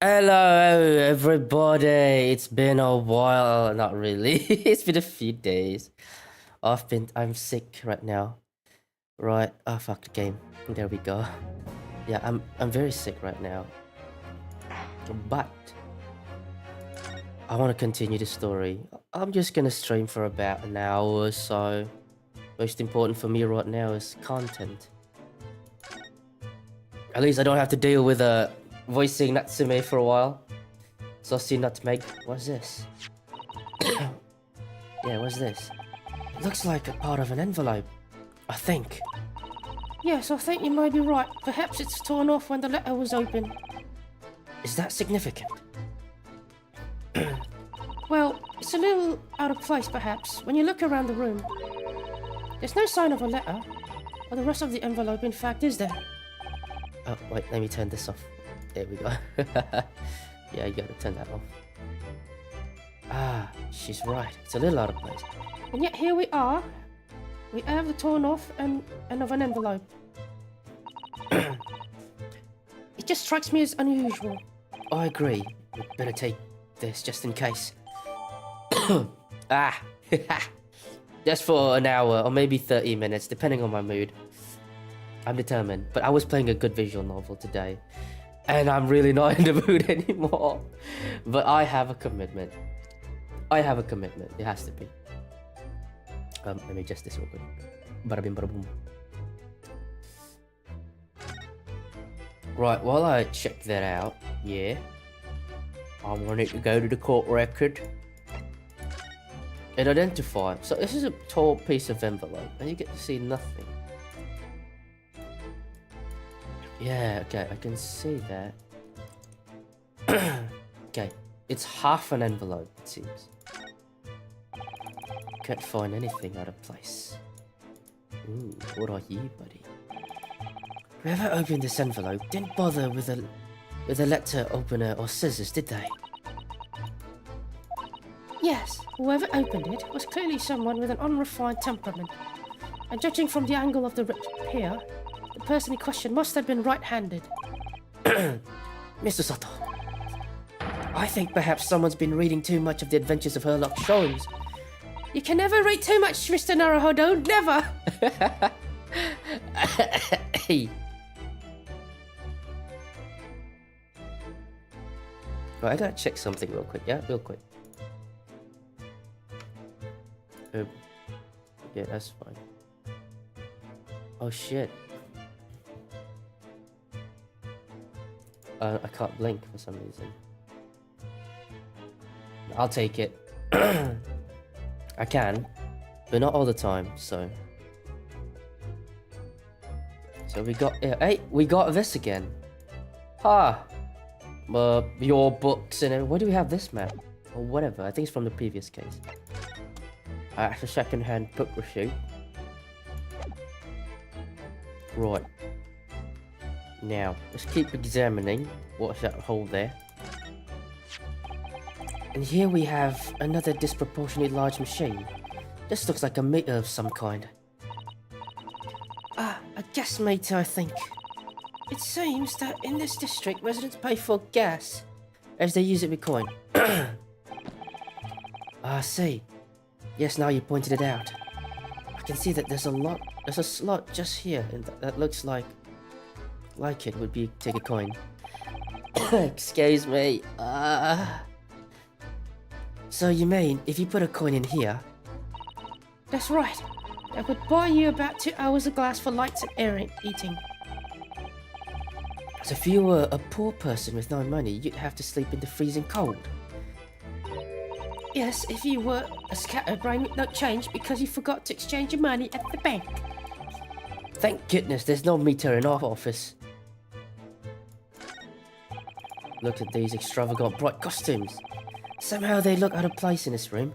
Hello everybody, it's been a while, not really, it's been a few days. I'm sick right now. Right, oh fuck the game, there we go. Yeah, I'm very sick right now. But I want to continue the story. I'm just gonna stream for about an hour or so. Most important for me right now is content. At least I don't have to deal with voicing Natsume for a while. Saucy Nutmeg. What's this? Yeah, what's this? It looks like a part of an envelope. I think. Yes, I think you may be right. Perhaps it's torn off when the letter was open. Is that significant? Well, it's a little out of place perhaps, when you look around the room. There's no sign of a letter, or the rest of the envelope in fact is there. Oh, wait, let me turn this off. There we go. Yeah, you gotta turn that off. Ah, she's right. It's a little out of place. And yet here we are. We have the torn off end of an envelope. It just strikes me as unusual. I agree. We'd better take this just in case. Ah, just for an hour or maybe 30 minutes, depending on my mood. I'm determined, but I was playing a good visual novel today, and I'm really not in the mood anymore. But I have a commitment. It has to be. Let me adjust this real quick. Bada bing, bada boom. Right, while I check that out, yeah, I want it to go to the court record and identify. So this is a tall piece of envelope, and you get to see nothing. Yeah, okay, I can see that. Okay, it's half an envelope, it seems. Can't find anything out of place. Ooh, what are you, buddy? Whoever opened this envelope didn't bother with a letter opener or scissors, did they? Yes, whoever opened it was clearly someone with an unrefined temperament. And judging from the angle of the rip here, the person in question must have been right-handed. Mr. Sato, I think perhaps someone's been reading too much of the Adventures of Sherlock Holmes. You can never read too much, Mr. Naruhodo, never! Hey. Right, I gotta check something real quick, yeah? Real quick. Yeah, that's fine. Oh shit. I can't blink for some reason. I'll take it. I can, but not all the time, so... So we got... Hey, we got this again. Ha! your books and where do we have this map? Or whatever, I think it's from the previous case. It's a second-hand book receipt. Right. Now, let's keep examining what's that hole there. And here we have another disproportionately large machine. This looks like a meter of some kind. A gas meter, I think. It seems that in this district, residents pay for gas as they use it with coin. I see. Yes, now you pointed it out. I can see that there's a slot just here, and that looks like it would be take a coin. Excuse me. So you mean if you put a coin in here? That's right. That would buy you about 2 hours of glass for lights and air eating. So if you were a poor person with no money, you'd have to sleep in the freezing cold. Yes, if you were a scatterbrain with no change because you forgot to exchange your money at the bank. Thank goodness there's no meter in our office. Look at these extravagant bright costumes. Somehow they look out of place in this room,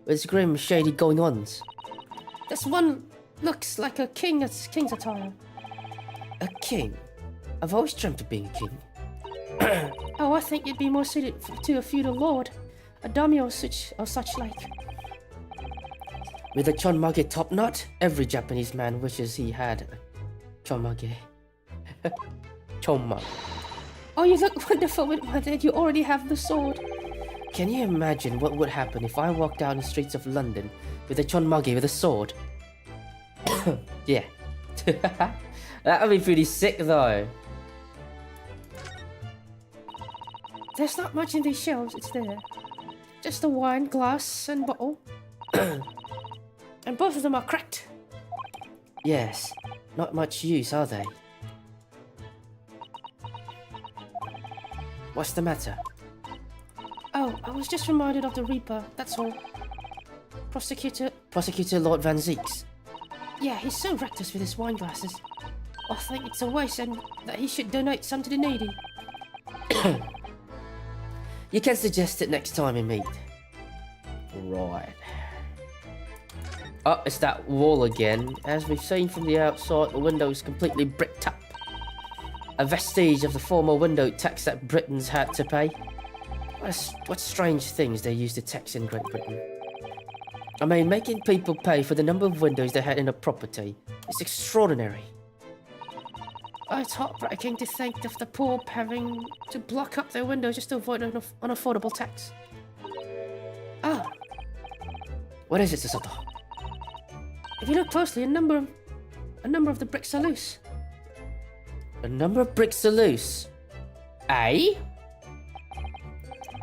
with grim, shady going-ons. This one looks like a king's attire. A king? I've always dreamt of being a king. Oh, I think you'd be more suited to a feudal lord, a daimyo or such like. With a chonmage top knot, every Japanese man wishes he had a chonmage. Chonmage. Oh, you look wonderful with one, and you already have the sword. Can you imagine what would happen if I walked down the streets of London with a chonmage with a sword? Yeah. That would be pretty sick though. There's not much in these shelves, it's there. Just a wine glass and bottle. And both of them are cracked. Yes, not much use, are they? What's the matter? Oh, I was just reminded of the Reaper, that's all. Prosecutor Lord Van Zeeks. Yeah, he's so reckless with his wine glasses. I think it's a waste and that he should donate some to the needy. You can suggest it next time we meet. Right. Oh, it's that wall again. As we've seen from the outside, the window is completely bricked up. A vestige of the former window tax that Britons had to pay. What strange things they used to tax in Great Britain. I mean, making people pay for the number of windows they had in a property is extraordinary. It's heartbreaking to think of the poor having to block up their windows just to avoid an unaffordable tax. Ah. What is it, Sasato? If you look closely, a number of the bricks are loose. A number of bricks are loose? Eh?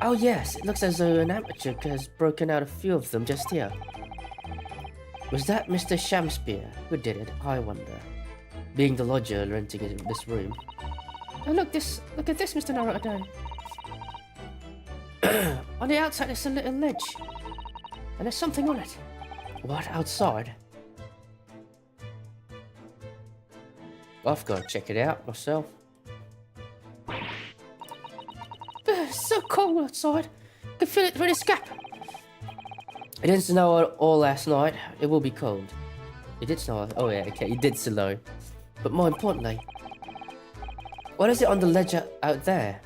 Oh yes, it looks as though an amateur has broken out a few of them just here. Was that Mr. Shamspeare who did it, I wonder? Being the lodger renting this room. Oh look at this, Mr. Naruto. On the outside there's a little ledge. And there's something on it. What, outside? I've got to check it out myself. It's so cold outside. I can feel it through the scap. It didn't snow all last night. It will be cold. It did snow. Oh yeah, okay, it did snow. But more importantly, what is it on the ledge out there?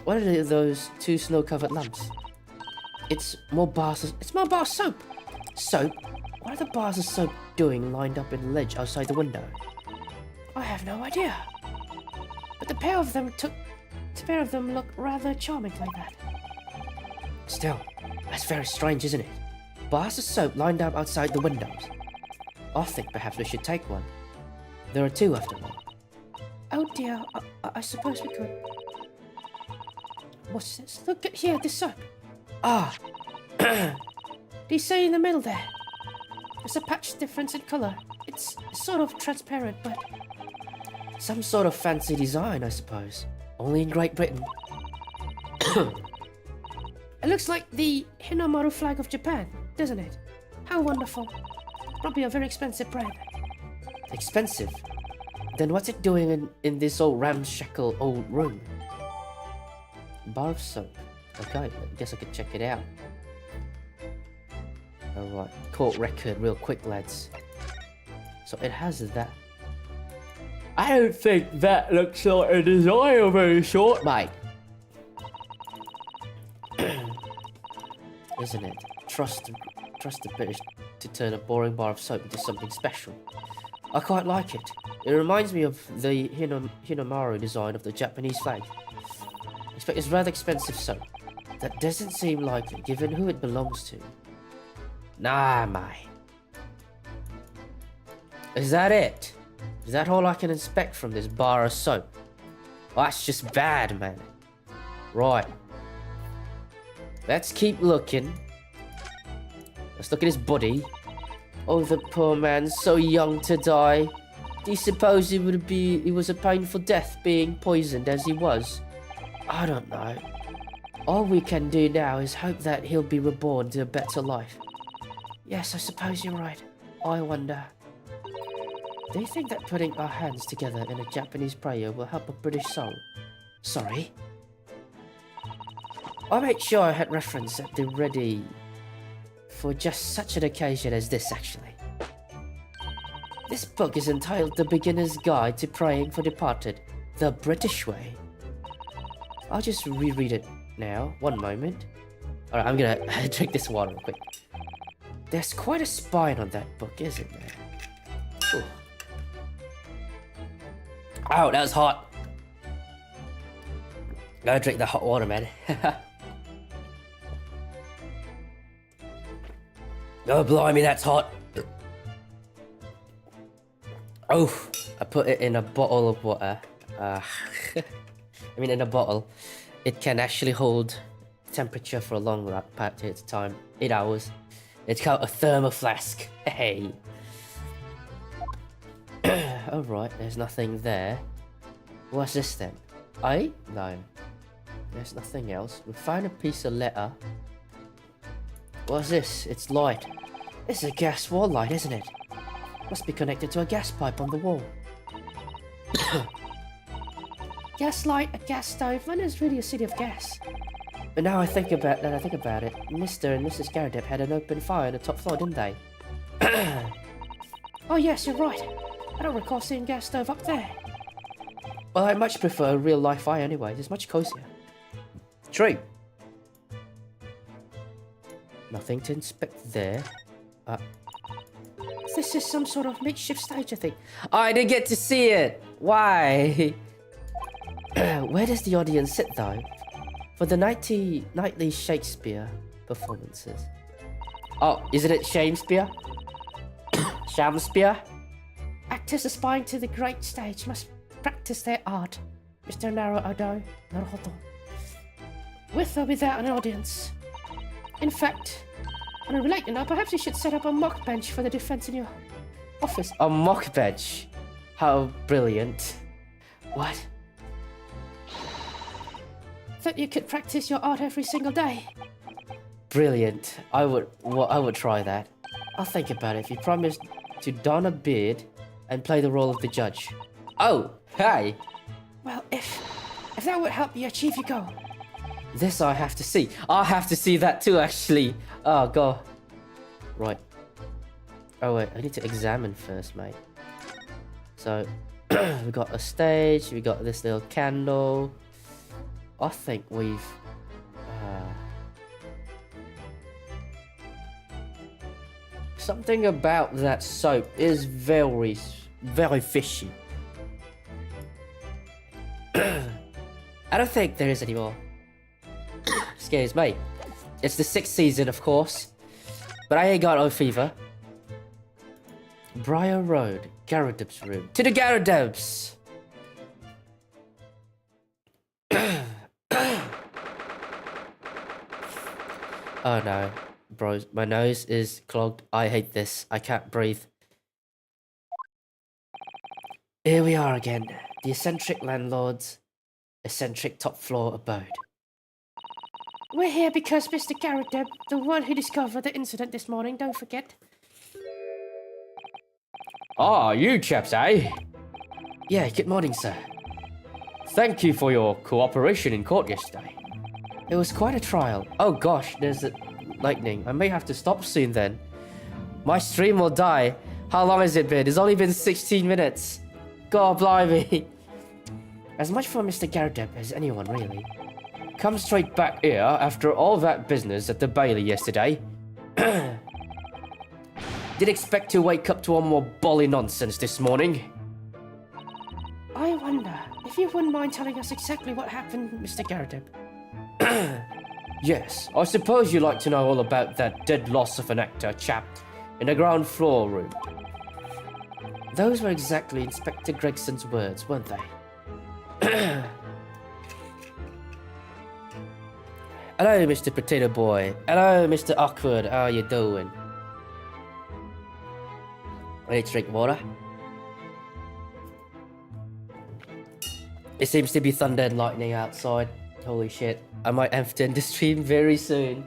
What are those two snow-covered lumps? It's more bars of soap. Soap? What are the bars of soap doing lined up in the ledge outside the window? I have no idea. But the pair of them look rather charming like that. Still, that's very strange, isn't it? Bars of soap lined up outside the windows. I think perhaps we should take one. There are two after all. Oh dear, I suppose we could. What's this? Look at here, this soap. Ah! Do you see in the middle there? There's a patch difference in colour. It's sort of transparent, but... Some sort of fancy design, I suppose. Only in Great Britain. It looks like the Hinamaru flag of Japan, doesn't it? How wonderful. Probably a very expensive brand. Expensive? Then what's it doing in this old ramshackle old room? Bar of soap. Okay, I guess I could check it out. Alright, court record real quick, lads. So it has that. I don't think that looks like a design of any sort, mate. Isn't it? Trust the British to turn a boring bar of soap into something special. I quite like it. It reminds me of the Hinamaru design of the Japanese flag. Expect it's rather expensive soap. That doesn't seem likely, given who it belongs to. Nah, mate. Is that it? Is that all I can expect from this bar of soap? Well, that's just bad, man. Right. Let's keep looking. Let's look at his body. Oh, the poor man, so young to die. Do you suppose it was a painful death being poisoned as he was? I don't know. All we can do now is hope that he'll be reborn to a better life. Yes, I suppose you're right. I wonder. Do you think that putting our hands together in a Japanese prayer will help a British soul? Sorry? I made sure I had reference at the ready for just such an occasion as this, actually. This book is entitled The Beginner's Guide to Praying for Departed, the British Way. I'll just reread it now. One moment. Alright, I'm gonna drink this water real quick. There's quite a spine on that book, isn't there? Ooh. Oh, that was hot. Gotta drink the hot water, man. Oh, blimey, that's hot. Oh, I put it in a bottle of water. I mean, in a bottle. It can actually hold temperature for a long period of time. 8 hours. It's called a thermal flask. Hey. Alright, there's nothing there. What's this then? No. There's nothing else. We found a piece of letter. What's this? It's light. This is a gas wall light, isn't it? Must be connected to a gas pipe on the wall. Gas light, a gas stove. London's really a city of gas. But now I think about it, Mr. and Mrs. Garadeb had an open fire on the top floor, didn't they? Oh yes, you're right. I don't recall seeing a gas stove up there. Well, I much prefer a real life fire anyway. It's much cozier. True. Nothing to inspect there. This is some sort of makeshift stage, I think. Oh, I didn't get to see it. Why? Where does the audience sit, though? For the nightly Shakespeare performances. Oh, isn't it Shakespeare? Shakespeare? Actors aspiring to the great stage must practice their art. Mr. Naruhodo. With or without an audience. In fact, on a related note, perhaps you should set up a mock bench for the defense in your office. A mock bench? How brilliant. What? That you could practice your art every single day. Brilliant. I would try that. I'll think about it if you promise to don a beard and play the role of the judge. Oh, hey. Well, if that would help you achieve your goal. This I have to see. I'll have to see that too, actually. Oh, God. Right. Oh, wait. I need to examine first, mate. So, we got a stage. We got this little candle. I think we've... something about that soap is very, very fishy. I don't think there is anymore. Excuse me. It's the 6th season, of course. But I ain't got no fever. Briar Road, Garadeb's room. To the Garadebs! Oh no, bros, my nose is clogged. I hate this. I can't breathe. Here we are again. The eccentric landlord's eccentric top floor abode. We're here because Mr. Garadeb, the one who discovered the incident this morning, don't forget. Ah, you chaps, eh? Yeah, good morning, sir. Thank you for your cooperation in court yesterday. It was quite a trial. Oh gosh, there's a lightning. I may have to stop soon then. My stream will die. How long has it been? It's only been 16 minutes. God blimey. As much for Mr. Garrett as anyone, really. Come straight back here after all that business at the Bailey yesterday. Did expect to wake up to one more bolly nonsense this morning. I wonder if you wouldn't mind telling us exactly what happened, Mr. Garrett. Yes, I suppose you'd like to know all about that dead loss of an actor chap in the ground floor room. Those were exactly Inspector Gregson's words, weren't they? Hello, Mr. Potato Boy. Hello, Mr. Awkward. How you doing? Ready to drink water? It seems to be thunder and lightning outside. Holy shit. I might have to end the stream very soon.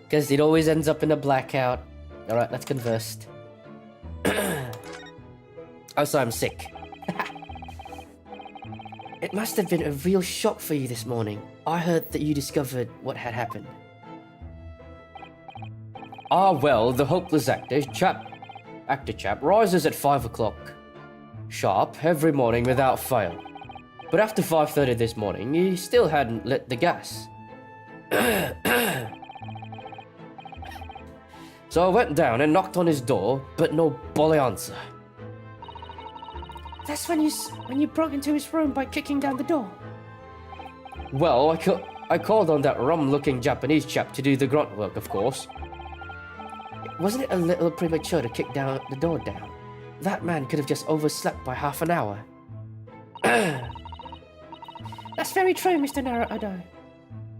Because it always ends up in a blackout. Alright, let's converse. Also, I'm sick. It must have been a real shock for you this morning. I heard that you discovered what had happened. Ah, well, the hopeless actor chap rises at 5 o'clock sharp every morning without fail. But after 5:30 this morning, he still hadn't lit the gas. So I went down and knocked on his door, but no bolly answer. That's when you broke into his room by kicking down the door. Well, I called on that rum-looking Japanese chap to do the grunt work, of course. Wasn't it a little premature to kick down the door down? That man could have just overslept by half an hour. That's very true, Mr. Naruto.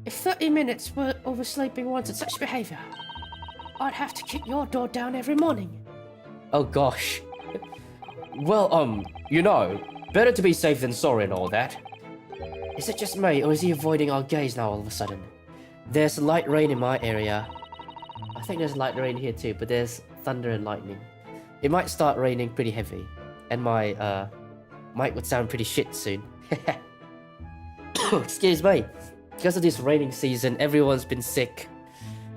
If 30 minutes were oversleeping warranted such behavior, I'd have to kick your door down every morning. Oh gosh. Well, you know, better to be safe than sorry and all that. Is it just me, or is he avoiding our gaze now all of a sudden? There's light rain in my area. I think there's light rain here too, but there's thunder and lightning. It might start raining pretty heavy, and my mic would sound pretty shit soon. Excuse me. Because of this raining season, everyone's been sick.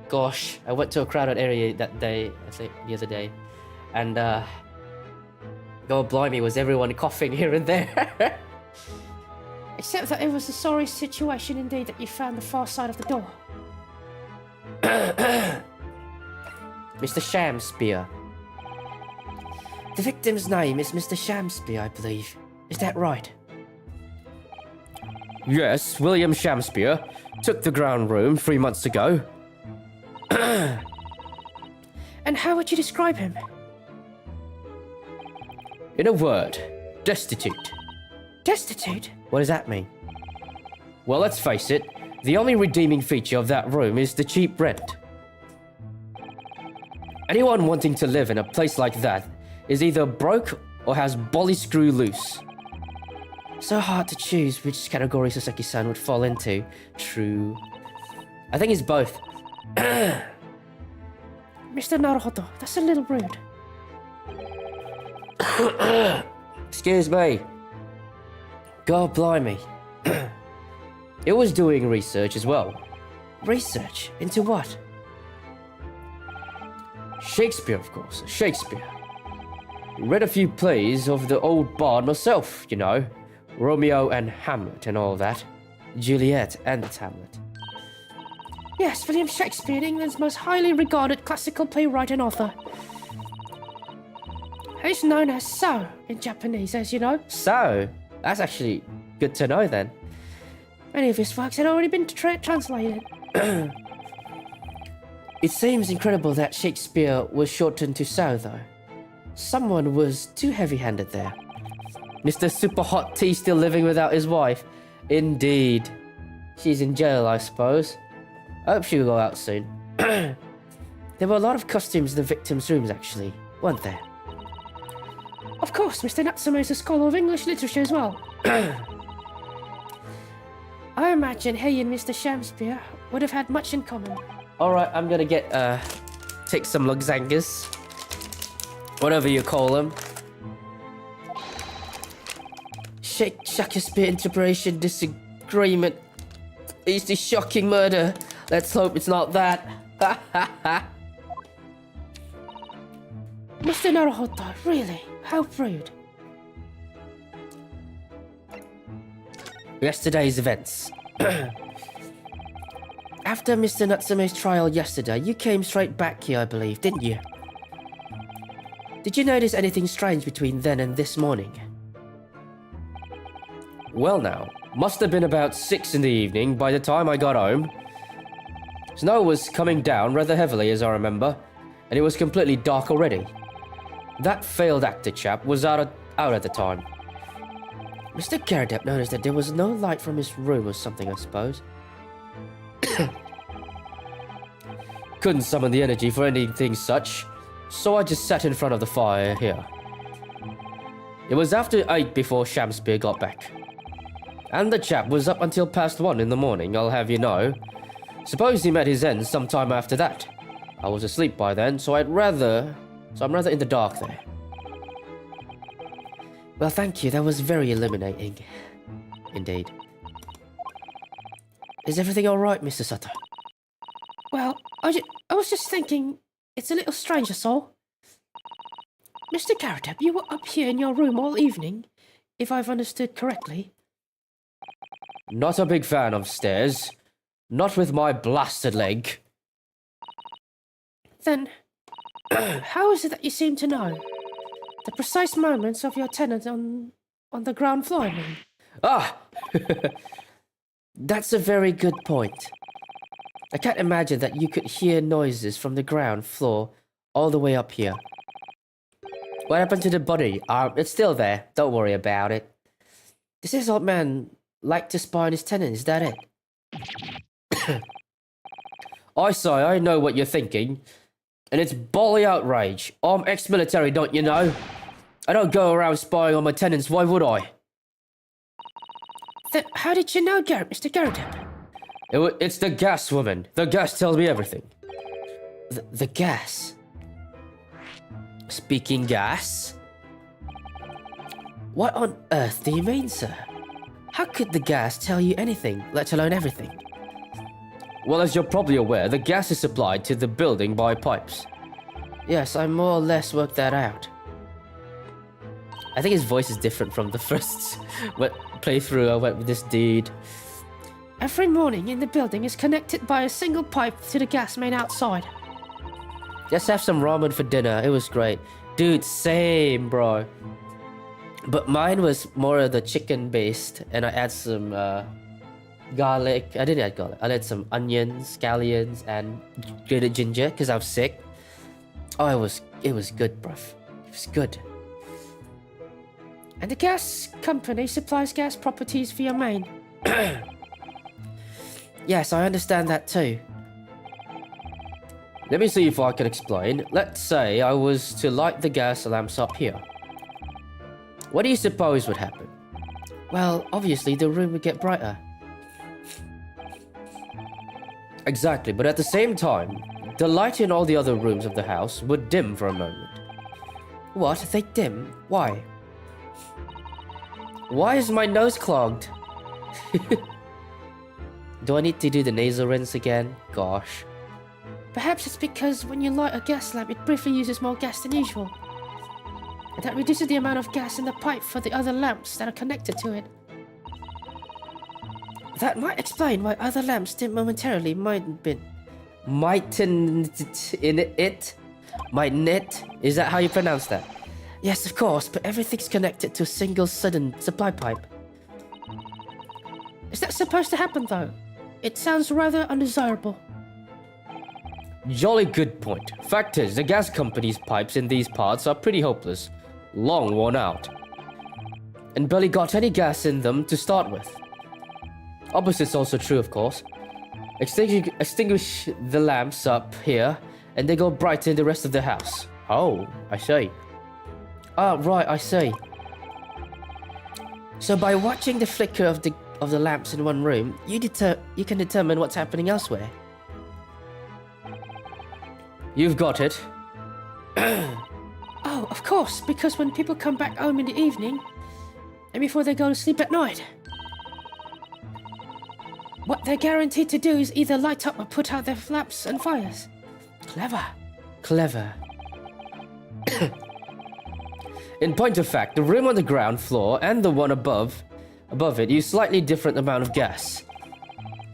Gosh, I went to a crowded area that day, I think the other day, and God blimey, was everyone coughing here and there. Except that it was a sorry situation indeed that you found the far side of the door. Mr. Shamspear. The victim's name is Mr. Shamspear, I believe. Is that right? Yes, William Shamspear took the ground room 3 months ago. And how would you describe him? In a word, destitute. Destitute? What does that mean? Well, let's face it, the only redeeming feature of that room is the cheap rent. Anyone wanting to live in a place like that is either broke or has bolly screw loose. So hard to choose which category Sasaki-san would fall into. True. I think it's both. Mr. Naruto, that's a little rude. Excuse me. God blimey. It was doing research as well. Research? Into what? Shakespeare, of course. Shakespeare. Read a few plays of the old bard myself, you know. Romeo and Hamlet and all that. Juliet and Hamlet. Yes, William Shakespeare, England's most highly regarded classical playwright and author. He's known as So in Japanese, as you know. So? That's actually good to know then. Many of his works had already been translated. It seems incredible that Shakespeare was shortened to So, though. Someone was too heavy-handed there. Mr. Super Hot Tea still living without his wife. Indeed. She's in jail, I suppose. I hope she'll go out soon. There were a lot of costumes in the victims' rooms, actually, weren't there? Of course, Mr. Natsume is a scholar of English literature as well. I imagine he and Mr. Shamspear would have had much in common. Alright, I'm gonna take some Luxangas. Whatever you call them. Shakespeare interpretation disagreement. It's the shocking murder. Let's hope it's not that. Mr. Naruhodo, really? How rude. Yesterday's events. After Mr. Natsume's trial yesterday, you came straight back here, I believe, didn't you? Did you notice anything strange between then and this morning? Well now, must have been about 6 in the evening by the time I got home. Snow was coming down rather heavily as I remember, and it was completely dark already. That failed actor chap was out at the time. Mr. Garadep noticed that there was no light from his room or something, I suppose. Couldn't summon the energy for anything such, so I just sat in front of the fire here. It was after 8 before Shamspear got back. And the chap was up until past 1 in the morning, I'll have you know. Suppose he met his end sometime after that. I was asleep by then, so I'm rather in the dark there. Well, thank you, that was very illuminating. Indeed. Is everything alright, Mr. Sato? Well, I was just thinking, it's a little strange, that's all. Mr. Garadep, you were up here in your room all evening, if I've understood correctly. Not a big fan of stairs. Not with my blasted leg. Then, how is it that you seem to know? The precise moments of your tenant on the ground floor, I mean. Ah! That's a very good point. I can't imagine that you could hear noises from the ground floor all the way up here. What happened to the body? It's still there. Don't worry about it. Does this old man like to spy on his tenant? Is that it? I say, I know what you're thinking. And it's bally outrage. I'm ex-military, don't you know? I don't go around spying on my tenants, why would I? Then how did you know, Mr. Garadep? It's the gas woman. The gas tells me everything. The gas? Speaking gas? What on earth do you mean, sir? How could the gas tell you anything, let alone everything? Well, as you're probably aware, the gas is supplied to the building by pipes. Yes, I more or less worked that out. I think his voice is different from the first playthrough I went with this dude. Every morning in the building is connected by a single pipe to the gas main outside. Just have some ramen for dinner, it was great. Dude, same, bro. But mine was more of the chicken based, and I add some garlic. I didn't add garlic. I added some onions, scallions, and grated ginger because I was sick. Oh, it was good, bruv. It was good. And the gas company supplies gas properties for your main. Yes, I understand that too. Let me see if I can explain. Let's say I was to light the gas lamps up here. What do you suppose would happen? Well, obviously the room would get brighter. Exactly, but at the same time, the light in all the other rooms of the house would dim for a moment. What? They dim? Why? Why is my nose clogged? Do I need to do the nasal rinse again? Gosh. Perhaps it's because when you light a gas lamp, it briefly uses more gas than usual. And that reduces the amount of gas in the pipe for the other lamps that are connected to it. That might explain why other lamps dim momentarily mightn't it? Is that how you pronounce that? Yes, of course, but everything's connected to a single sudden supply pipe. Is that supposed to happen though? It sounds rather undesirable. Jolly good point. Fact is, the gas company's pipes in these parts are pretty hopeless. Long worn out. And barely got any gas in them to start with. Opposite's also true, of course. Extinguish the lamps up here, and they go bright in the rest of the house. Oh, I see. Ah, right, I see. So by watching the flicker of the lamps in one room, you can determine what's happening elsewhere. You've got it. Oh, of course, because when people come back home in the evening, and before they go to sleep at night. What they're guaranteed to do is either light up or put out their flaps and fires. Clever. Clever. In point of fact, the room on the ground floor and the one above it use slightly different amount of gas.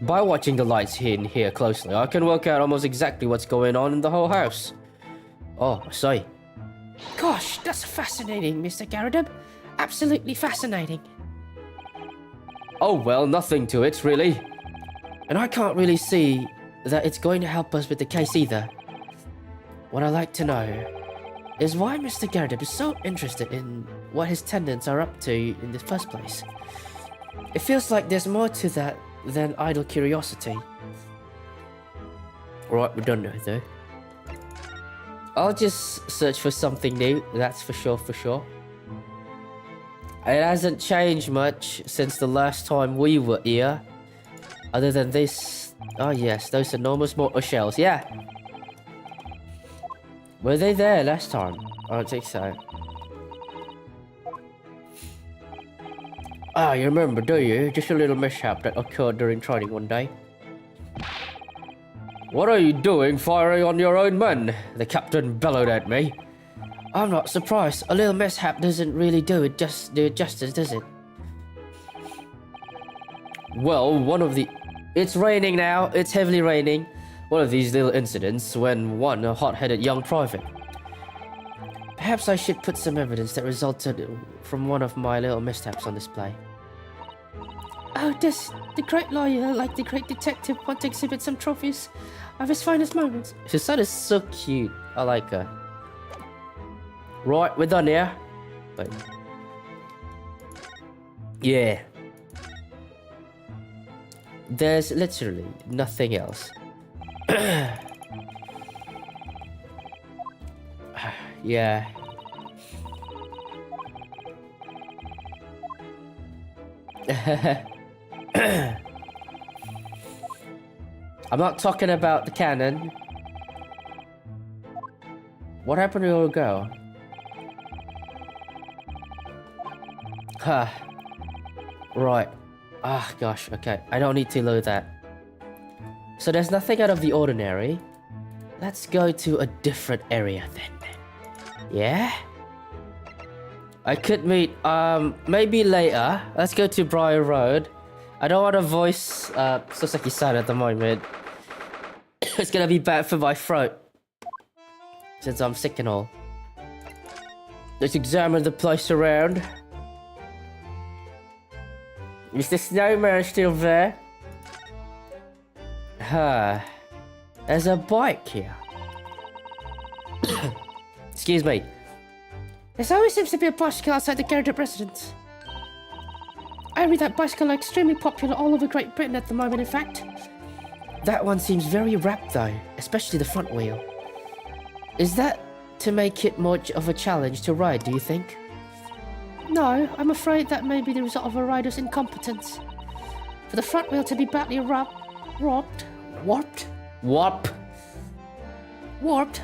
By watching the lights in here closely, I can work out almost exactly what's going on in the whole house. Oh, I see. Gosh, that's fascinating, Mr. Garrideb. Absolutely fascinating. Oh well, nothing to it, really. And I can't really see that it's going to help us with the case either. What I'd like to know is why Mr. Garrideb is so interested in what his tenants are up to in the first place. It feels like there's more to that than idle curiosity. Right, we're done now, though. I'll just search for something new, that's for sure. It hasn't changed much since the last time we were here. Other than this... Oh yes, those enormous mortar shells, yeah. Were they there last time? I don't think so. Ah, you remember, do you? Just a little mishap that occurred during training one day. What are you doing firing on your own men? The captain bellowed at me. I'm not surprised. A little mishap doesn't really do it justice, does it? Well, it's raining now. It's heavily raining. One of these little incidents when a hot-headed young private. Perhaps I should put some evidence that resulted from one of my little mishaps on display. Oh, does the great lawyer, like the great detective, want to exhibit some trophies of his finest moments? Her son is so cute. I like her. Right, we're done here. Wait. Yeah. There's literally nothing else. Yeah. I'm not talking about the cannon. What happened to your girl? Huh. Right. Ah, gosh, okay. I don't need to load that. So there's nothing out of the ordinary. Let's go to a different area then. Yeah? I could meet, maybe later. Let's go to Briar Road. I don't want to voice, Sasaki-san at the moment. It's gonna be bad for my throat. Since I'm sick and all. Let's examine the place around. Is the snowman still there? Huh. There's a bike here. Excuse me. There always seems to be a bicycle outside the Garrideb residence. I read that bicycle are extremely popular all over Great Britain at the moment, in fact. That one seems very wrapped though, especially the front wheel. Is that to make it much of a challenge to ride, do you think? No, I'm afraid that may be the result of a rider's incompetence. For the front wheel to be badly warped,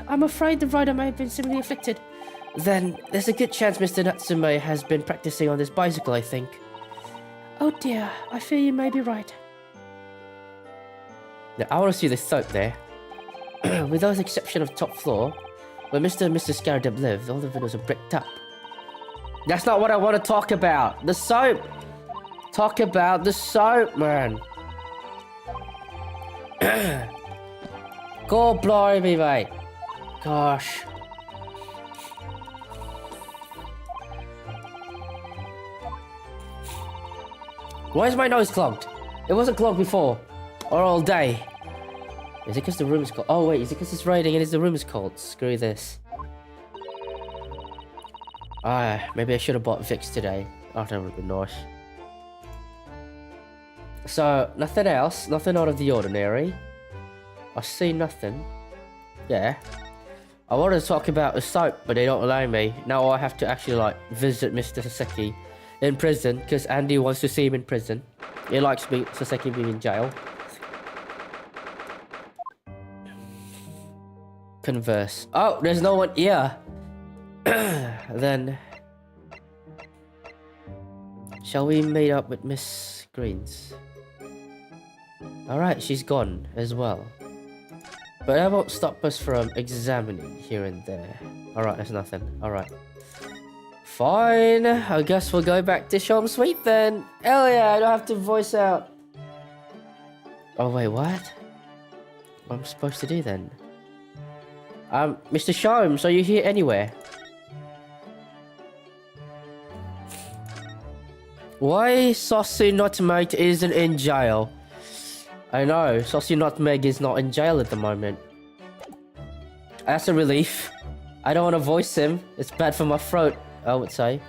I'm afraid the rider may have been similarly afflicted. Then there's a good chance Mr. Natsume has been practicing on this bicycle, I think. Oh dear, I fear you may be right. Now, I want to see the soap there. With the exception of top floor, where Mr. and Mrs. Garrideb live, all the windows are bricked up. That's not what I want to talk about. The soap! Talk about the soap, man. God blimey, mate. Gosh. Why is my nose clogged? It wasn't clogged before. Or all day. Is it because the room is cold? Oh wait, is it because it's raining and the room is cold? Screw this. Maybe I should have bought Vicks today. Oh, that would have been nice. So, nothing else. Nothing out of the ordinary. I see nothing. Yeah. I wanted to talk about the soap, but they don't allow me. Now I have to actually, like, visit Mr. Saseki in prison, because Andy wants to see him in prison. He likes Saseki being in jail. Converse. Oh, there's no one here. Then... shall we meet up with Miss Greens? Alright, she's gone as well. But that won't stop us from examining here and there. Alright, there's nothing. Alright. Fine. I guess we'll go back to Shom Sweet then. Hell yeah, I don't have to voice out. Oh wait, what? What am I supposed to do then? Mr. Sholmes, are you here anywhere? Why Saucy Nutmeg isn't in jail? I know, Saucy Nutmeg is not in jail at the moment. That's a relief. I don't want to voice him. It's bad for my throat, I would say.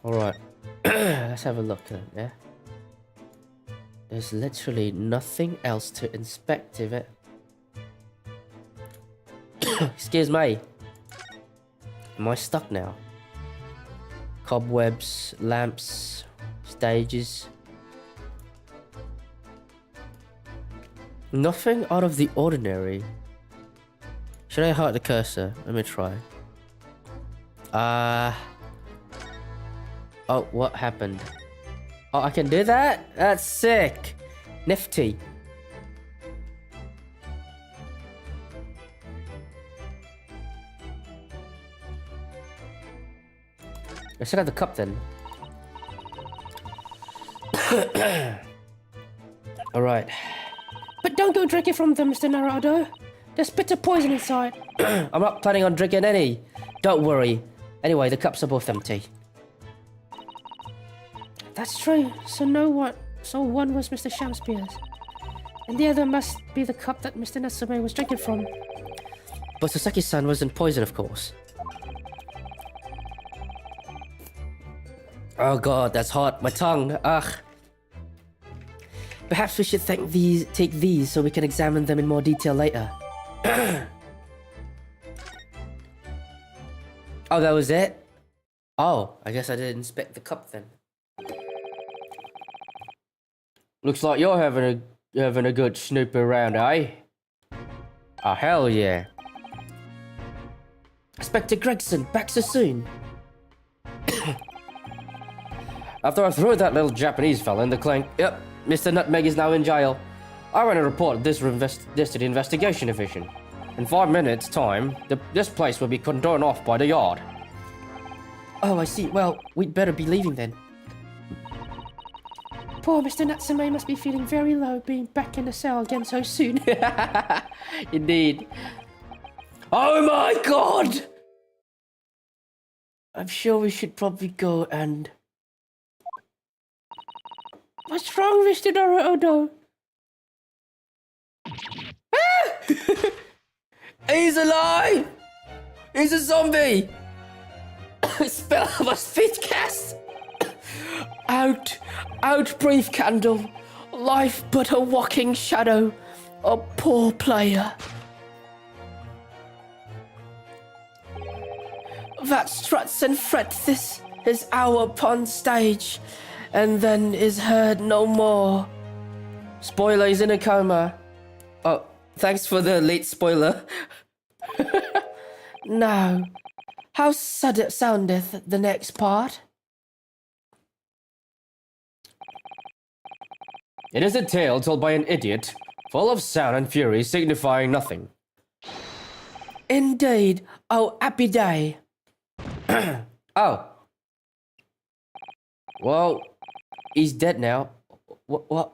Alright. Let's have a look then, yeah? There's literally nothing else to inspect of it. Excuse me. Am I stuck now? Cobwebs, lamps, stages. Nothing out of the ordinary. Should I hide the cursor? Let me try. Oh, what happened? Oh, I can do that? That's sick. Nifty. I should have the cup then. Alright. But don't go drinking from them, Mr. Naruto. There's bitter poison inside. I'm not planning on drinking any. Don't worry. Anyway, the cups are both empty. That's true. So one was Mr. Shakespeare's. And the other must be the cup that Mr. Natsume was drinking from. But Sasaki-san wasn't poison, of course. Oh god, that's hot. My tongue. Ugh. Perhaps we should take these so we can examine them in more detail later. Oh, that was it? Oh, I guess I didn't inspect the cup then. Looks like you're having a good snoop around, eh? Oh, hell yeah. Inspector Gregson, back so soon. After I threw that little Japanese fella in the clink, yep, Mr. Nutmeg is now in jail. I ran a report this to the investigation division. In 5 minutes' time, this place will be cordoned off by the yard. Oh, I see. Well, we'd better be leaving then. Poor Mr. Natsume must be feeling very low being back in the cell again so soon. Indeed. Oh my god! I'm sure we should probably go and... What's wrong, Mr. Naruto? He's alive! He's a zombie! Spell must fit cast! Out, brief candle. Life but a walking shadow. A poor player. That struts and frets this his hour upon stage, and then is heard no more. Spoiler, he's in a coma. Oh, thanks for the late spoiler. Now, how soundeth the next part? It is a tale told by an idiot, full of sound and fury, signifying nothing. Indeed. Oh, happy day. Oh. Well, he's dead now. What?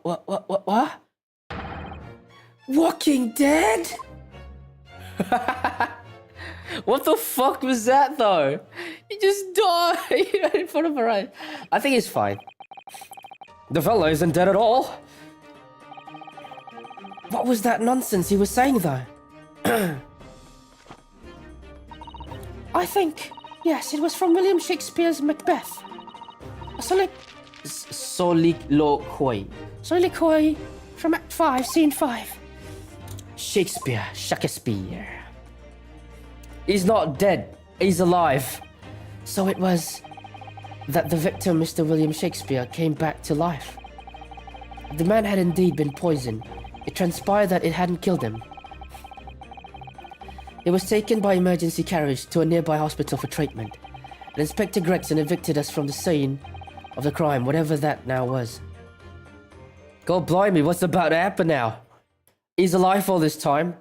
Walking Dead? What the fuck was that, though? He just died in front of her eyes. I think he's fine. The fella isn't dead at all. What was that nonsense he was saying, though? I think, yes, it was from William Shakespeare's Macbeth. Soliloquy. Soliloquy from Act 5, Scene 5. Shakespeare. He's not dead. He's alive. So it was that the victim, Mr. William Shakespeare, came back to life. The man had indeed been poisoned. It transpired that it hadn't killed him. He was taken by emergency carriage to a nearby hospital for treatment. And Inspector Gregson evicted us from the scene of the crime, whatever that now was. God blimey, what's about to happen now? He's alive all this time?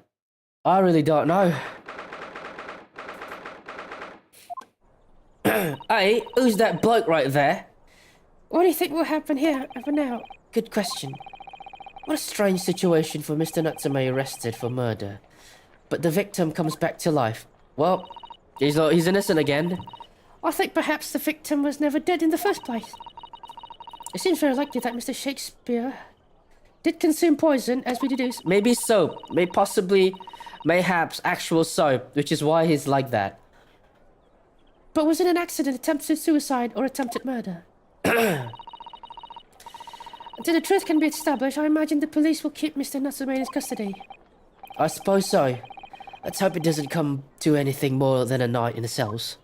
I really don't know. Hey, who's that bloke right there? What do you think will happen here for now? Good question. What a strange situation for Mr. Natsume arrested for murder. But the victim comes back to life. Well, he's innocent again. I think perhaps the victim was never dead in the first place. It seems very likely that Mr. Shakespeare did consume poison, as we deduce. Maybe soap. Mayhaps actual soap, which is why he's like that. But was it an accident, attempted suicide, or attempted murder? Until the truth can be established, I imagine the police will keep Mr. Natsume in his custody. I suppose so. Let's hope it doesn't come to anything more than a night in the cells.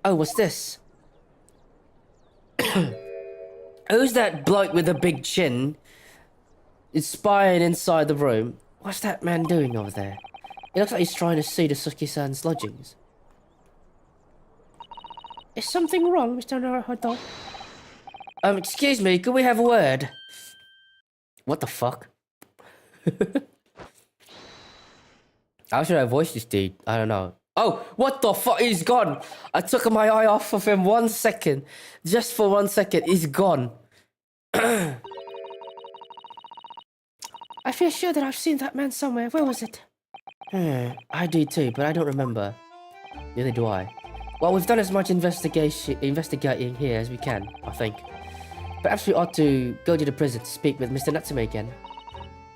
Oh, what's this? Who's that bloke with a big chin? Is spying inside the room. What's that man doing over there? It looks like he's trying to see the Suki-san's lodgings. Is something wrong, Mr. Naruhodo? Excuse me, could we have a word? What the fuck? How should I voice this dude? I don't know. Oh, what the fuck? He's gone. I took my eye off of him 1 second. Just for 1 second, he's gone. I feel sure that I've seen that man somewhere. Where was it? I do too, but I don't remember. Neither do I. Well, we've done as much investigating here as we can, I think. Perhaps we ought to go to the prison to speak with Mr. Natsume again.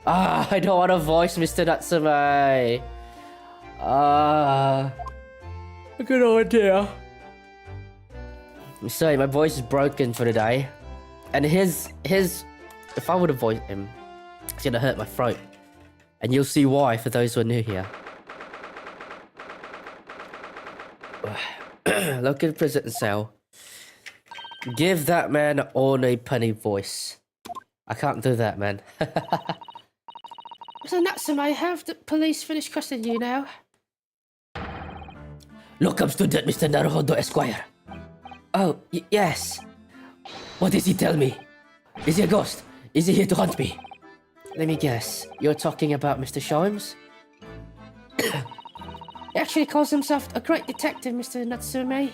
Ah, I don't want to voice Mr. Natsume. I got no idea. I'm sorry, my voice is broken for today. And his, if I would have voiced him, it's gonna hurt my throat. And you'll see why for those who are new here. Look at the prison cell. Give that man an ornery punny voice. I can't do that, man. Mr. Natsume, have the police finished custody you now? Look, I'm student Mr. Naruhodo Esquire. Oh, yes. What does he tell me? Is he a ghost? Is he here to hunt me? Let me guess. You're talking about Mr. Sholmes? He actually calls himself a great detective, Mr. Natsume.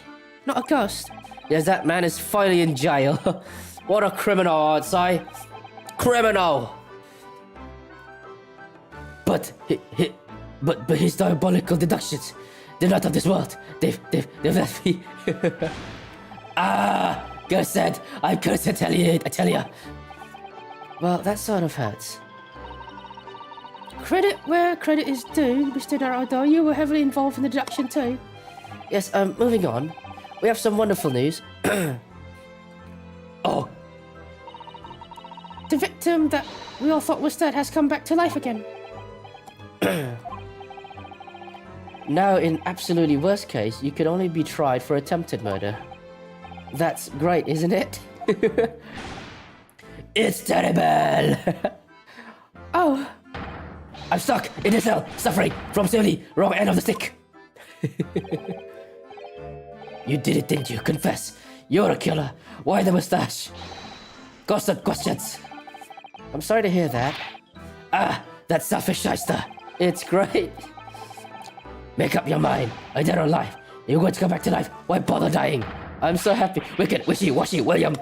Not a ghost. Yes, that man is finally in jail. What a criminal, I'd say. Criminal! But his diabolical deductions, they're not of this world. They've left me. Cursed! I'm cursed, I tell ya. Well, that sort of hurts. Credit where credit is due, Mr. Naruhodo. You were heavily involved in the deduction too. Yes, moving on. We have some wonderful news. Oh. The victim that we all thought was dead has come back to life again. Now, in absolutely worst case, you could only be tried for attempted murder. That's great, isn't it? It's terrible! Oh. I'm stuck in a cell, suffering from silly wrong end of the stick. You did it, didn't you? Confess. You're a killer. Why the mustache? Gossip questions. I'm sorry to hear that. That selfish shyster. It's great. Make up your mind. I dead or alive. You're going to come back to life. Why bother dying? I'm so happy. Wicked, wishy-washy, William.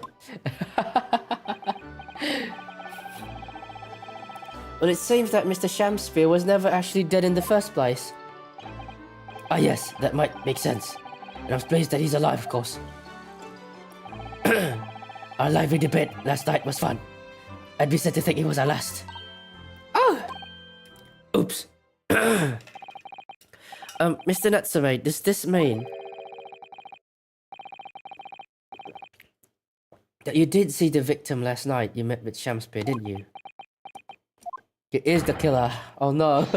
Well, it seems that Mr. Shakespeare was never actually dead in the first place. Ah, yes, that might make sense. And I'm pleased that he's alive, of course. Our lively debate last night was fun. I'd be sad to think it was our last. Oh! Oops. Mr. Natsume, does this mean that you did see the victim last night you met with Shakespeare, didn't you? He is the killer. Oh no.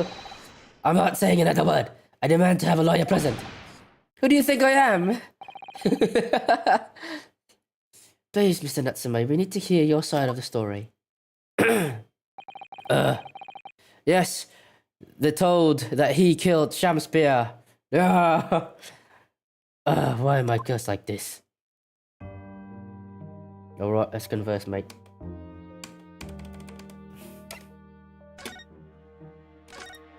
I'm not saying another word. I demand to have a lawyer present. Who do you think I am? Please, Mr. Natsume, we need to hear your side of the story. Yes, They're told that he killed Shakespeare. Why am I cursed like this? Alright, let's converse, mate.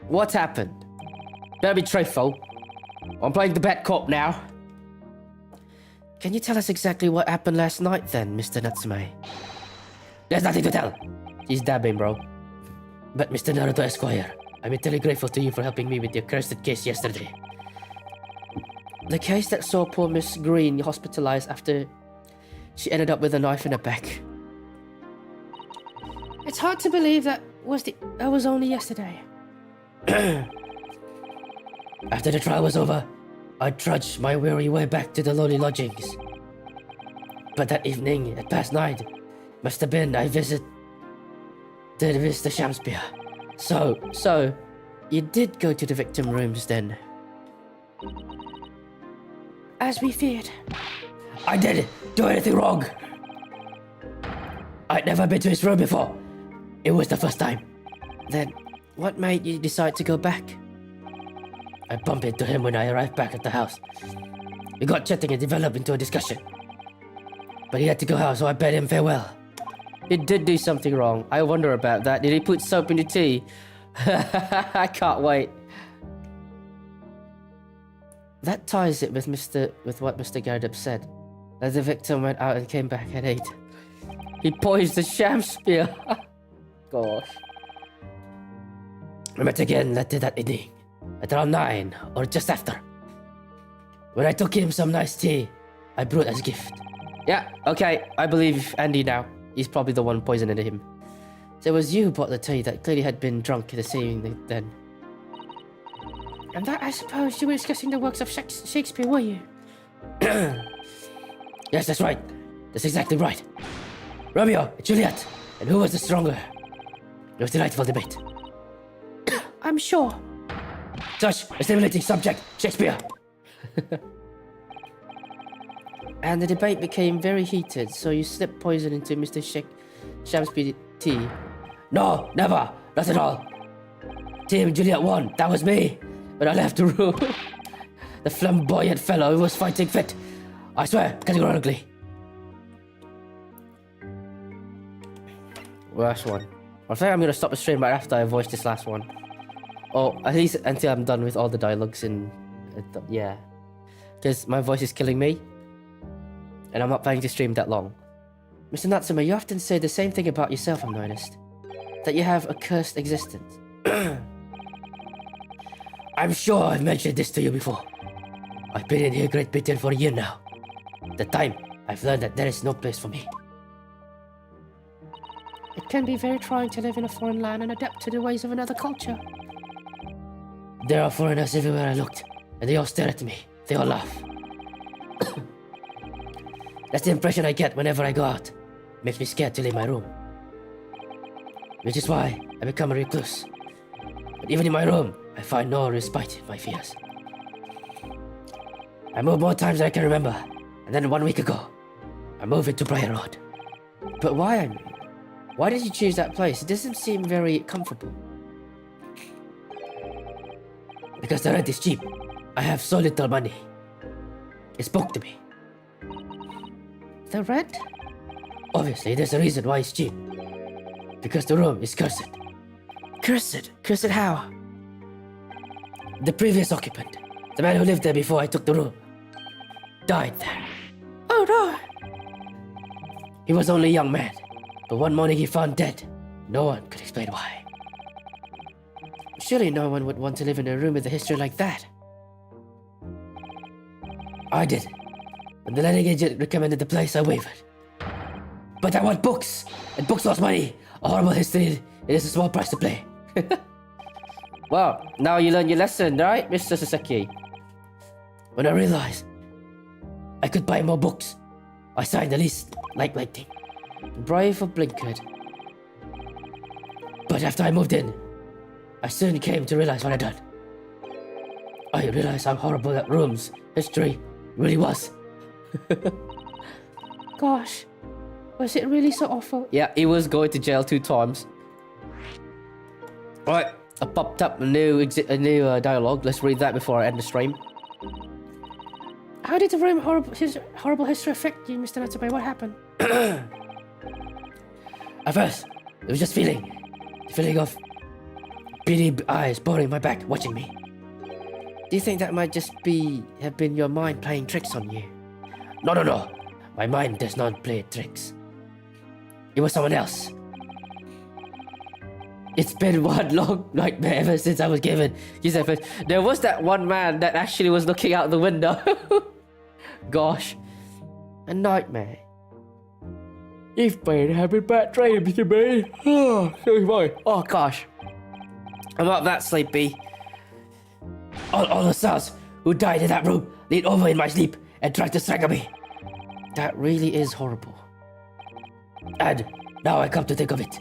What happened? Better be truthful. I'm playing the bad cop now. Can you tell us exactly what happened last night then, Mr. Natsume? There's nothing to tell. He's dabbing, bro. But Mr. Naruto Esquire, I'm eternally grateful to you for helping me with the accursed case yesterday. The case that saw poor Miss Green hospitalized after she ended up with a knife in her back. It's hard to believe that was only yesterday. After the trial was over, I trudged my weary way back to the lowly lodgings. But that evening, at past 9, must have been I visited Mr. Shakespeare. So, you did go to the victim rooms then? As we feared. I didn't do anything wrong. I'd never been to his room before. It was the first time. Then, what made you decide to go back? I bumped into him when I arrived back at the house. We got chatting and developed into a discussion. But he had to go out, so I bade him farewell. He did do something wrong. I wonder about that. Did he put soap in the tea? I can't wait. That ties it with what Mr. Gardup said. That the victim went out and came back at 8. He poisoned the Shakespeare. Gosh. We met again later that evening, at around 9 or just after. When I took him some nice tea, I brought as a gift. Yeah, okay, I believe Andy now. He's probably the one poisoning him. So it was you who bought the tea that clearly had been drunk the same evening then. And that I suppose you were discussing the works of Shakespeare, were you? Yes, that's right. That's exactly right. Romeo and Juliet, and who was the stronger? It was a delightful debate. I'm sure. Such a stimulating subject, Shakespeare. And the debate became very heated, so you slipped poison into Mr. Shakespeare's tea. No, never. Not at all. Team Juliet won. That was me. When I left the room. The flamboyant fellow was fighting fit. I swear, categorically. Last one. I think I'm gonna stop the stream right after I voice this last one. Or at least until I'm done with all the dialogues in... yeah. Because my voice is killing me. And I'm not planning to stream that long. Mr. Natsume, you often say the same thing about yourself, I've noticed. That you have a cursed existence. I'm sure I've mentioned this to you before. I've been in here Great Britain for a year now. The time I've learned that there is no place for me. It can be very trying to live in a foreign land and adapt to the ways of another culture. There are foreigners everywhere I looked, and they all stare at me. They all laugh. That's the impression I get whenever I go out. Makes me scared to leave my room. Which is why I become a recluse. But even in my room, I find no respite in my fears. I moved more times than I can remember, and then 1 week ago, I moved into Briar Road. But why, I mean? Why did you choose that place? It doesn't seem very comfortable. Because the rent is cheap. I have so little money. It spoke to me. The rent? Obviously, there's a reason why it's cheap. Because the room is cursed. Cursed? Cursed how? The previous occupant, the man who lived there before I took the room, died there. Oh no! He was only a young man, but one morning he found dead. No one could explain why. Surely no one would want to live in a room with a history like that. I did. When the letting agent recommended the place, I wavered. But I want books, and books lost money. A horrible history, it is a small price to pay. Well, now you learn your lesson, right, Mr. Sasaki? When I realized I could buy more books, I signed the lease like lightning. Brave or blinkered. But after I moved in, I soon came to realize what I'd done. I realized how horrible that room's history really was. Gosh, was it really so awful? Yeah, he was going to jail 2 times. Right, popped up a new dialogue. Let's read that before I end the stream. How did the room horrible history affect you, Mr. Natsume? What happened? At first, it was just the feeling of beady eyes boring my back, watching me. Do you think that might just have been your mind playing tricks on you? No. My mind does not play tricks. It was someone else. It's been one long nightmare ever since I was given. There was that one man that actually was looking out the window. Gosh. A nightmare. You've been having bad dreams to me. Oh gosh. I'm not that sleepy. All the souls who died in that room leaned over in my sleep and tried to strangle me. That really is horrible. And now I come to think of it.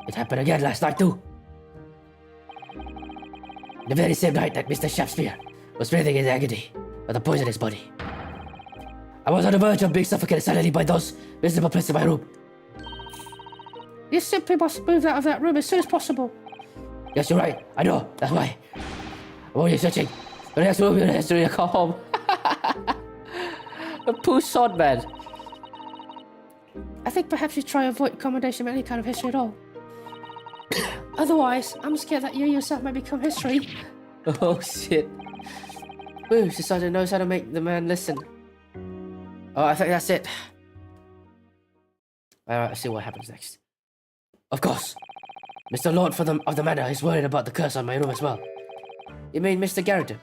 It happened again last night too. The very same night that Mr. Shakespeare was breathing in agony with a poison in his body. I was on the verge of being suffocated silently by those miserable places in my room. You simply must move out of that room as soon as possible. Yes, you're right. I know. That's why. I'm only searching. The next room is to come home. A poo sod man. I think perhaps you try to avoid accommodation with any kind of history at all. Otherwise, I'm scared that you yourself may become history. Oh shit. Ooh, Society knows how to make the man listen. Oh, I think that's it. Alright, let's see what happens next. Of course, Mr. Lord of the Manor is worried about the curse on my room as well. You mean Mr. Garrett?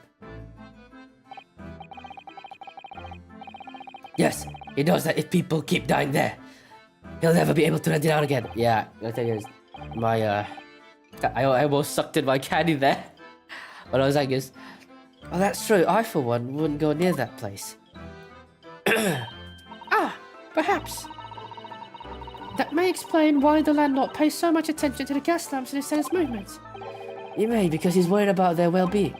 Yes, he knows that if people keep dying there, he'll never be able to rent it out again. Yeah, the thing is, I almost sucked in my candy there. But I was like, oh, that's true. I, for one, wouldn't go near that place. Perhaps. That may explain why the landlord pays so much attention to the gas lamps in his tenants' movements. He may, because he's worried about their well-being.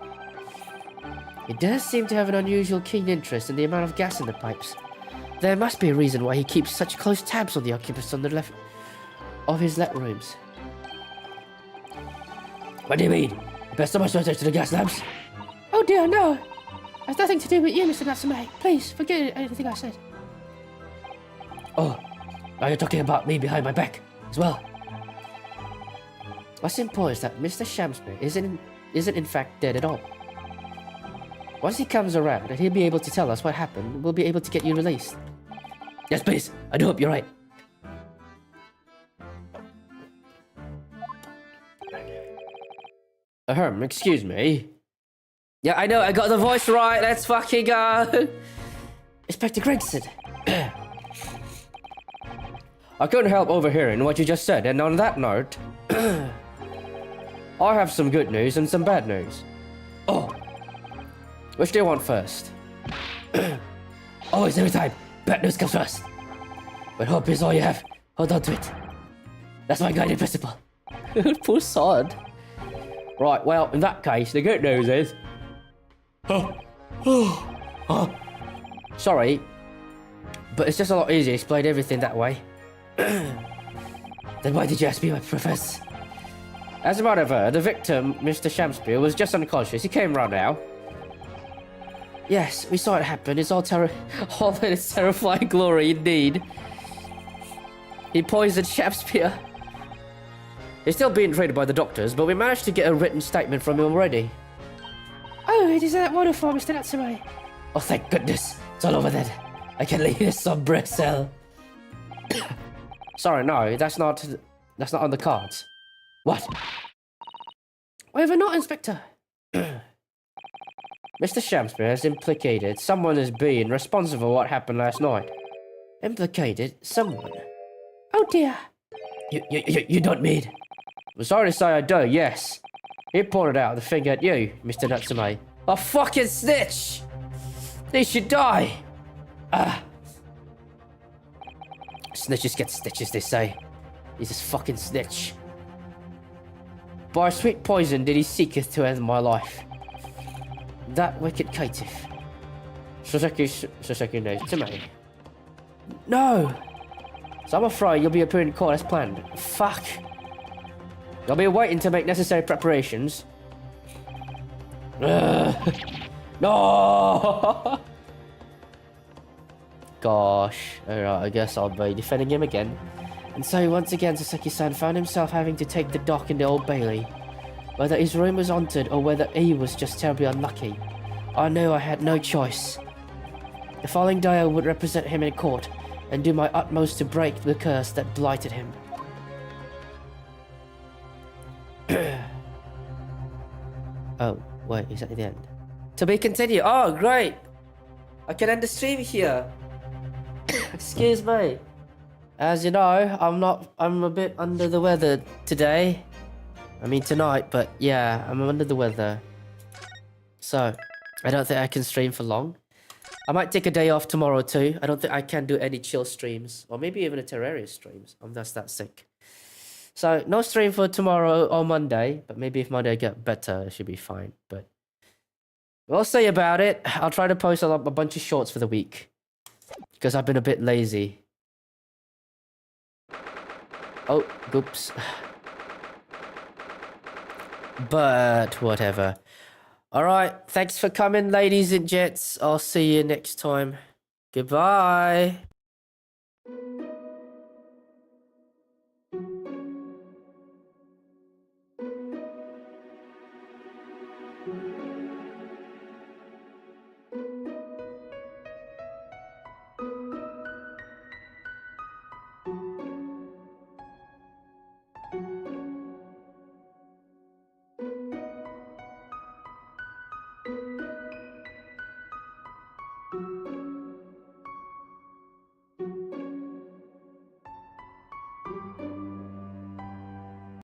He does seem to have an unusual keen interest in the amount of gas in the pipes. There must be a reason why he keeps such close tabs on the occupants on the left of his let rooms. What do you mean? You pay so much attention to the gas lamps? Oh dear, no. It has nothing to do with you, Mr. Natsume. Please, forget anything I said. Oh, now you're talking about me behind my back as well. What's important is that Mr. Shamsmere isn't in fact dead at all. Once he comes around and he'll be able to tell us what happened, we'll be able to get you released. Yes, please. I do hope you're right. Excuse me. Yeah, I know, I got the voice right. Let's fucking go. Inspector Gregson. I couldn't help overhearing what you just said, and on that note, I have some good news and some bad news. Oh, which do you want first? Always, every time, bad news comes first. But hope is all you have. Hold on to it. That's my guiding principle. Poor sod. Right, well, in that case, the good news is... Sorry, but it's just a lot easier to explain everything that way. Then why did you ask me, my professor? As a matter of fact, the victim, Mr. Shamspeare, was just unconscious. He came round now. Yes, we saw it happen. It's all in its terrifying glory indeed. He poisoned Shamspeare. He's still being treated by the doctors, but we managed to get a written statement from him already. Oh, it is that wonderful, Mr. Natsume. Oh, thank goodness. It's all over then. I can leave this sombre cell. Sorry, no, that's not on the cards. What? Whether or not, Inspector. Mr. Shamspeare has implicated someone as being responsible for what happened last night. Implicated someone? Oh dear. You don't mean? I'm sorry to say I do, yes. He pointed out the finger at you, Mr. Natsume. A fucking snitch! He should die! Snitches get stitches, they say. He's a fucking snitch. By sweet poison did he seeketh to end my life. That wicked caitiff. Soseki knows to me. No! So I'm afraid you'll be appearing in court as planned. Fuck. I'll be waiting to make necessary preparations. Ugh. No! Gosh. Alright, I guess I'll be defending him again. And so once again, Sasaki-san found himself having to take the dock in the Old Bailey. Whether his room was haunted or whether he was just terribly unlucky, I knew I had no choice. The following day I would represent him in court and do my utmost to break the curse that blighted him. Oh, wait, is that the end? To be continued. Oh, great! I can end the stream here. Excuse me. As you know, I'm a bit under the weather today. I mean tonight, but yeah, I'm under the weather. So, I don't think I can stream for long. I might take a day off tomorrow too. I don't think I can do any chill streams. Or maybe even a Terraria streams. I'm just that sick. So, no stream for tomorrow or Monday. But maybe if Monday get better, it should be fine. But we'll see about it. I'll try to post a bunch of shorts for the week. Because I've been a bit lazy. Oh, oops. But whatever. Alright, thanks for coming, ladies and gents. I'll see you next time. Goodbye.